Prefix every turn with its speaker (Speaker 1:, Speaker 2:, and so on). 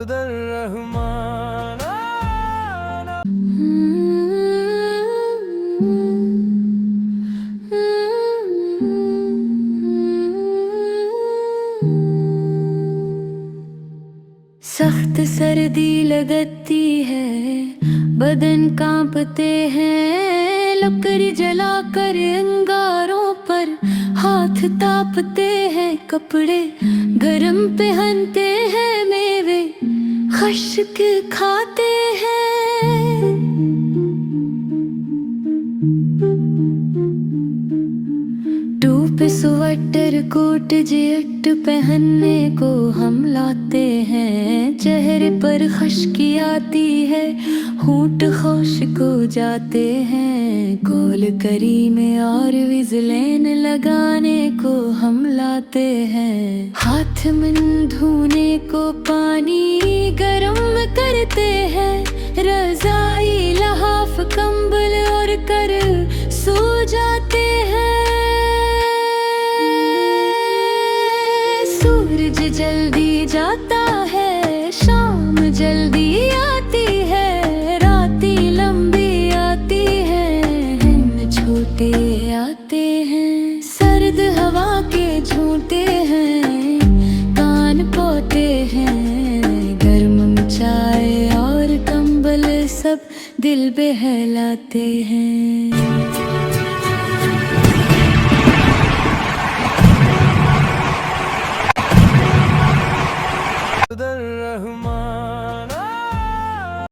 Speaker 1: रहमान।
Speaker 2: सख्त सर्दी लगती है, बदन कांपते हैं, लकड़ी जलाकर अंगारों पर हाथ तापते हैं, कपड़े गरम पहनते हैं, मेवे खश्क खाते हैं। टोपी स्वेटर कोट जैकेट पहनने को हम लाते हैं, चेहरे पर खुश्की आती है, होंठ खुश्क हो जाते हैं, गोल करी में और विज़लिन लगाने को हम लाते हैं, हाथ में धोने को पानी गरम करते हैं, रज़ाई लहाफ कंबल और कर सो जाते हैं। सूरज जल्दी जाता है, शाम जल्दी आती है, रातें लंबी आती है, दिन छोटे आते हैं, सर्द हवा के झूठे हैं, कान पोते हैं, गर्म चाय और कंबल सब दिल बहलाते हैं।